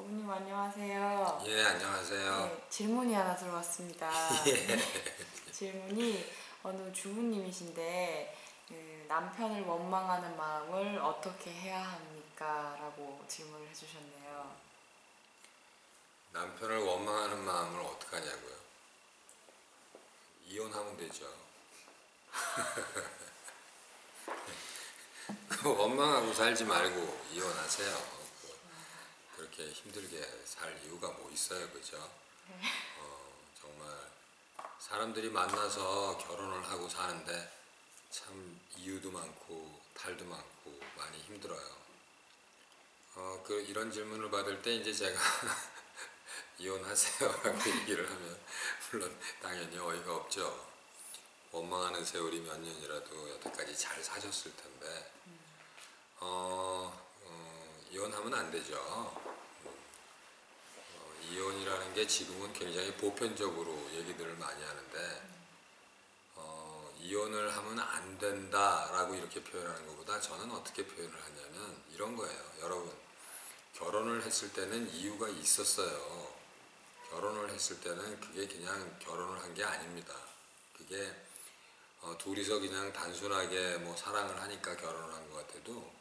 어부님 안녕하세요. 예, 안녕하세요. 네, 질문이 하나 들어왔습니다. 예. 질문이 어느 주부님이신데 남편을 원망하는 마음을 어떻게 해야 합니까? 라고 질문을 해주셨네요. 남편을 원망하는 마음을 어떻게 하냐고요? 이혼하면 되죠. 원망하고 살지 말고 이혼하세요. 그렇게 힘들게 살 이유가 뭐 있어요, 그죠? 정말 사람들이 만나서 결혼을 하고 사는데 참 이유도 많고 탈도 많고 많이 힘들어요. 이런 질문을 받을 때 이제 제가 이혼하세요 라고 얘기를 하면 물론 당연히 어이가 없죠. 원망하는 세월이 몇 년이라도 여태까지 잘 사셨을 텐데 이혼하면 안 되죠. 이혼이라는 게 지금은 굉장히 보편적으로 얘기들을 많이 하는데 이혼을 하면 안 된다라고 이렇게 표현하는 것보다 저는 어떻게 표현을 하냐면 이런 거예요. 여러분, 결혼을 했을 때는 이유가 있었어요. 결혼을 했을 때는 그게 그냥 결혼을 한 게 아닙니다. 그게 둘이서 그냥 단순하게 뭐 사랑을 하니까 결혼을 한 것 같아도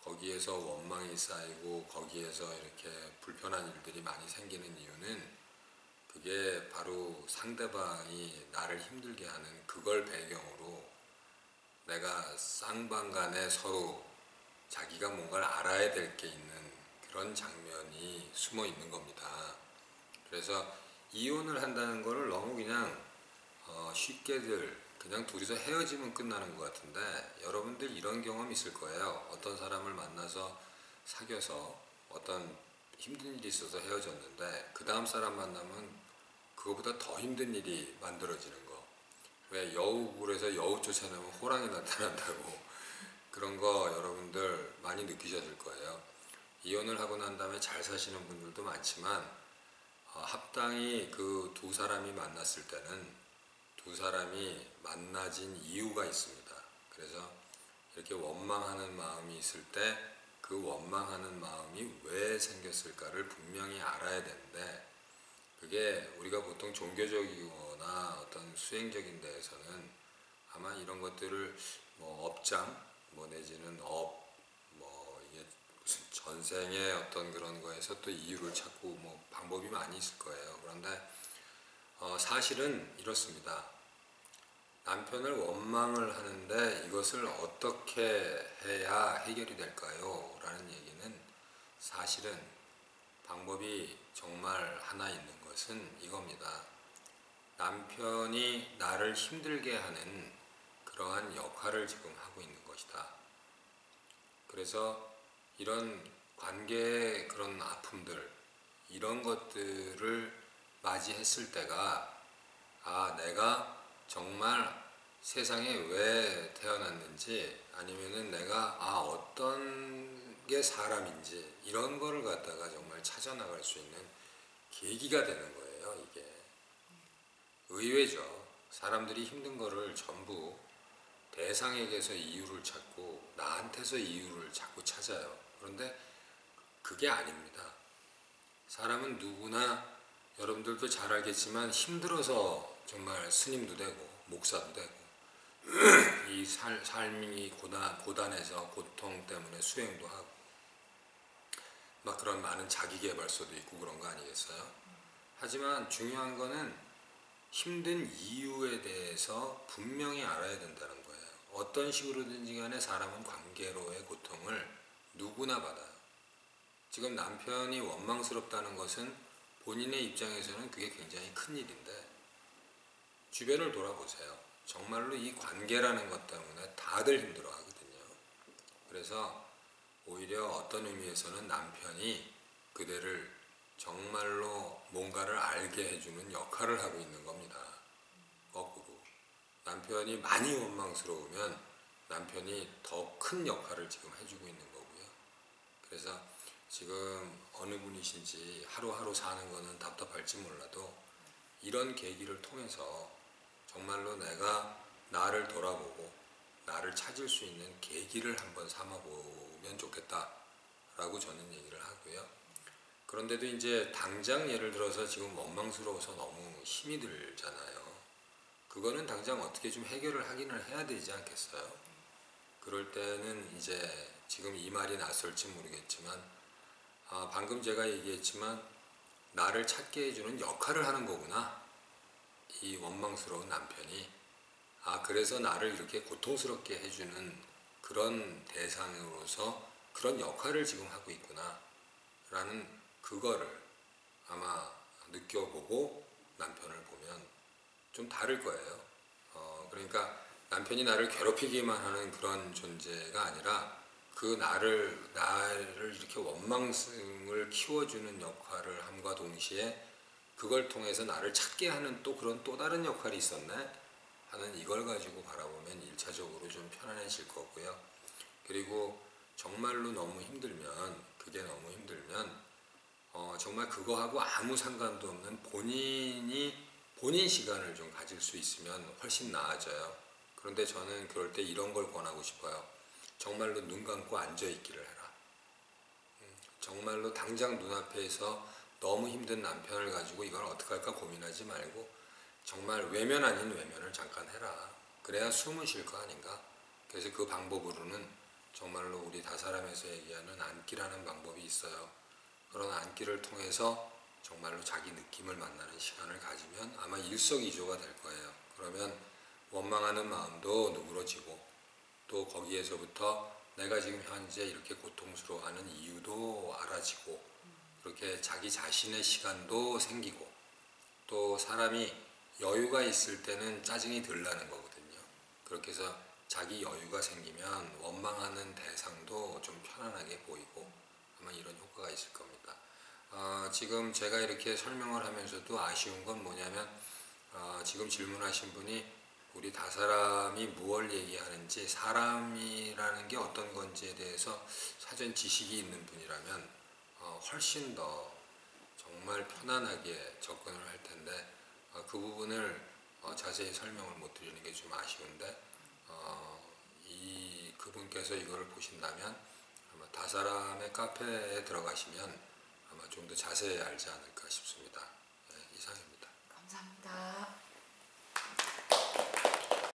거기에서 원망이 쌓이고 거기에서 이렇게 불편한 일들이 많이 생기는 이유는 그게 바로 상대방이 나를 힘들게 하는 그걸 배경으로 내가 쌍방간에 서로 자기가 뭔가를 알아야 될 게 있는 그런 장면이 숨어 있는 겁니다. 그래서 이혼을 한다는 거를 너무 그냥 쉽게들 그냥 둘이서 헤어지면 끝나는 것 같은데 여러분들 이런 경험 있을 거예요. 어떤 사람을 만나서 사귀어서 어떤 힘든 일이 있어서 헤어졌는데 그 다음 사람 만나면 그거보다 더 힘든 일이 만들어지는 거. 왜 여우굴에서 여우 쫓아내면 호랑이 나타난다고 그런 거 여러분들 많이 느끼셨을 거예요. 이혼을 하고 난 다음에 잘 사시는 분들도 많지만 합당히 그 두 사람이 만났을 때는 두 사람이 만나진 이유가 있습니다. 그래서 이렇게 원망하는 마음이 있을 때 그 원망하는 마음이 왜 생겼을까를 분명히 알아야 되는데 그게 우리가 보통 종교적이거나 어떤 수행적인 데에서는 아마 이런 것들을 뭐 업장 뭐 내지는 뭐 이게 무슨 전생의 어떤 그런 거에서 또 이유를 찾고 뭐 방법이 많이 있을 거예요. 그런데 사실은 이렇습니다. 남편을 원망을 하는데 이것을 어떻게 해야 해결이 될까요? 라는 얘기는 사실은 방법이 정말 하나 있는 것은 이겁니다. 남편이 나를 힘들게 하는 그러한 역할을 지금 하고 있는 것이다. 그래서 이런 관계의 그런 아픔들, 이런 것들을 맞이했을 때가 내가 정말 세상에 왜 태어났는지 아니면은 내가 어떤 게 사람인지 이런 거를 갖다가 정말 찾아나갈 수 있는 계기가 되는 거예요. 이게 의외죠. 사람들이 힘든 거를 전부 대상에게서 이유를 찾고 나한테서 이유를 자꾸 찾아요. 그런데 그게 아닙니다. 사람은 누구나 여러분들도 잘 알겠지만 힘들어서 정말 스님도 되고 목사도 되고 이 삶이 고단해서 고통 때문에 수행도 하고 막 그런 많은 자기계발서도 있고 그런 거 아니겠어요? 하지만 중요한 거는 힘든 이유에 대해서 분명히 알아야 된다는 거예요. 어떤 식으로든지 간에 사람은 관계로의 고통을 누구나 받아요. 지금 남편이 원망스럽다는 것은 본인의 입장에서는 그게 굉장히 큰 일인데 주변을 돌아보세요. 정말로 이 관계라는 것 때문에 다들 힘들어 하거든요. 그래서 오히려 어떤 의미에서는 남편이 그대를 정말로 뭔가를 알게 해주는 역할을 하고 있는 겁니다. 거꾸로. 남편이 많이 원망스러우면 남편이 더 큰 역할을 지금 해주고 있는 거고요. 그래서 지금 어느 분이신지 하루하루 사는 거는 답답할지 몰라도 이런 계기를 통해서 정말로 내가 나를 돌아보고 나를 찾을 수 있는 계기를 한번 삼아보면 좋겠다라고 저는 얘기를 하고요. 그런데도 이제 당장 예를 들어서 지금 원망스러워서 너무 힘이 들잖아요. 그거는 당장 어떻게 좀 해결을 하기는 해야 되지 않겠어요? 그럴 때는 이제 지금 이 말이 낯설지 모르겠지만 방금 제가 얘기했지만 나를 찾게 해주는 역할을 하는 거구나. 이 원망스러운 남편이 그래서 나를 이렇게 고통스럽게 해주는 그런 대상으로서 그런 역할을 지금 하고 있구나 라는 그거를 아마 느껴보고 남편을 보면 좀 다를 거예요. 그러니까 남편이 나를 괴롭히기만 하는 그런 존재가 아니라 그 나를 이렇게 원망을 키워주는 역할을 함과 동시에 그걸 통해서 나를 찾게 하는 또 그런 또 다른 역할이 있었네 하는 이걸 가지고 바라보면 1차적으로 좀 편안해질 거고요. 그리고 정말로 너무 힘들면 그게 너무 힘들면 정말 그거하고 아무 상관도 없는 본인 시간을 좀 가질 수 있으면 훨씬 나아져요. 그런데 저는 그럴 때 이런 걸 권하고 싶어요. 정말로 눈 감고 앉아 있기를 해라. 정말로 당장 눈앞에서 너무 힘든 남편을 가지고 이걸 어떻게 할까 고민하지 말고 정말 외면 아닌 외면을 잠깐 해라. 그래야 숨을 쉴 거 아닌가? 그래서 그 방법으로는 정말로 우리 다사람에서 얘기하는 안기라는 방법이 있어요. 그런 안기를 통해서 정말로 자기 느낌을 만나는 시간을 가지면 아마 일석이조가 될 거예요. 그러면 원망하는 마음도 누그러지고 또 거기에서부터 내가 지금 현재 이렇게 고통스러워하는 이유도 알아지고 그렇게 자기 자신의 시간도 생기고 또 사람이 여유가 있을 때는 짜증이 덜 나는 거거든요. 그렇게 해서 자기 여유가 생기면 원망하는 대상도 좀 편안하게 보이고 아마 이런 효과가 있을 겁니다. 지금 제가 이렇게 설명을 하면서도 아쉬운 건 뭐냐면 지금 질문하신 분이 우리 다사람이 무엇을 얘기하는지 사람이라는 게 어떤 건지에 대해서 사전 지식이 있는 분이라면 훨씬 더 정말 편안하게 접근을 할 텐데 그 부분을 자세히 설명을 못 드리는 게 좀 아쉬운데 그분께서 이거를 보신다면 아마 다사람의 카페에 들어가시면 아마 좀 더 자세히 알지 않을까 싶습니다. 네, 이상입니다. 감사합니다.